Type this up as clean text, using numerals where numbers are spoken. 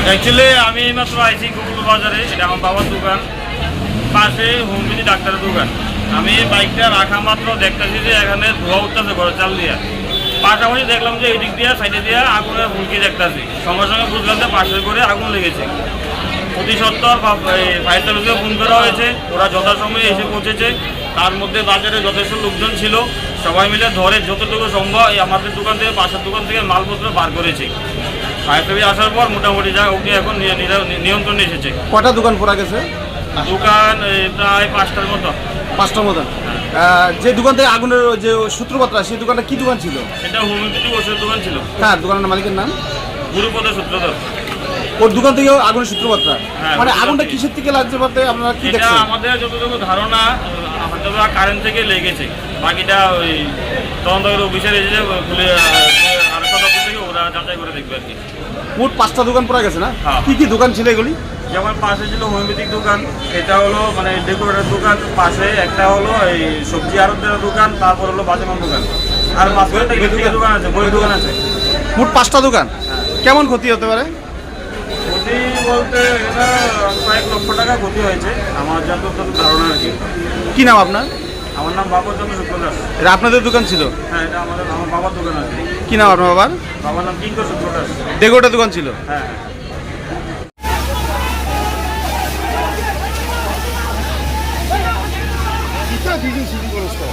Actually আমি এইমাত্র আইছি গোকুল বাজারে, এটা আমার বাবার দোকান, পাশে হোমিওপ্যাথি ডাক্তারের দোকান। আমি বাইকটা রাখা মাত্র দেখতেছি যে এখানে ধোয়া উঠতেছে ঘরে চাল দিয়ে। পাশাপাশি দেখলাম যে এই দিক দিয়ে সাইডে দিয়ে আগুনের ফুলকি দেখতেছি, সঙ্গে সঙ্গে বুঝলাম যে পাশের করে আগুন লেগেছে। অতি সত্বর ফায়ার সার্ভিসে ফোন করা হয়েছে, ওরা যথাসময়ে এসে পৌঁছেছে। তার মধ্যে বাজারে যথেষ্ট লোকজন ছিল, সবাই মিলে ধরে যতটুকু সম্ভব এই আমাদের দোকান থেকে পাশের দোকান থেকে মালপত্র বার করেছে। ফায়ার সার্ভিস আসার পর মোটামুটি যা অগ্নি এখন নিয়ন্ত্রণে এসেছে। কটা দোকান পড়া গেছে? দোকান প্রায় 5টার মতো। 5টার মতো। যে দোকান থেকে আগুনের যে সূত্রপাতটা, সেই দোকানটা কি দোকান ছিল? এটা হোমিওপ্যাথি ওষুধের দোকান ছিল। হ্যাঁ, দোকানের মালিকের নাম গুরুপদ সূত্রধর। ওর দোকান থেকে আগুনের সূত্রপাতটা, হ্যাঁ, মানে আগুনটা কিসের থেকে লাগছে বলতে আপনারা কি এটা দেখছেন? আমাদের যতটুকু ধারণা হয়তো কারেন্ট থেকে লেগেছে, বাকিটা ওই তদন্তকারী অফিসার এসে আরেকটা দপ্তর থেকে ওরা যাচাই করে দেখবে আর কি। মোট 5টা দোকান পড়া গেছে না? হ্যাঁ। কি কি দোকান ছিল এগুলি? যেমন পাশে ছিল হোমিওপ্যাথিক দোকান, এটা হলো মানে ডেকোরেটের দোকান, পাশে একটা হলো এই সবজি আড়তের দোকান, তারপর হলো বাজেমান দোকান, আর মাঝখানে একটা ইলেকট্রিকের দোকান আছে, বই দোকান আছে। মোট 5টা দোকান। কেমন ক্ষতি হতে পারে? ক্ষতি বলতে এটা কয়েক লক্ষ টাকা ক্ষতি হয়েছে আমার যতটুকু ধারণা আর কি। কি নাম আপনার? আমার নাম বাবর চন্দ্র শুক্রদাস। এটা আপনাদের দোকান ছিল? হ্যাঁ, এটা আমার বাবার দোকান আছে। কি নাম আপনার বাবার? বাবার নাম কিঙ্কর শুক্রদাস। ডেকোরেটের দোকান ছিল? হ্যাঁ। দিদি সিটি কলেজটা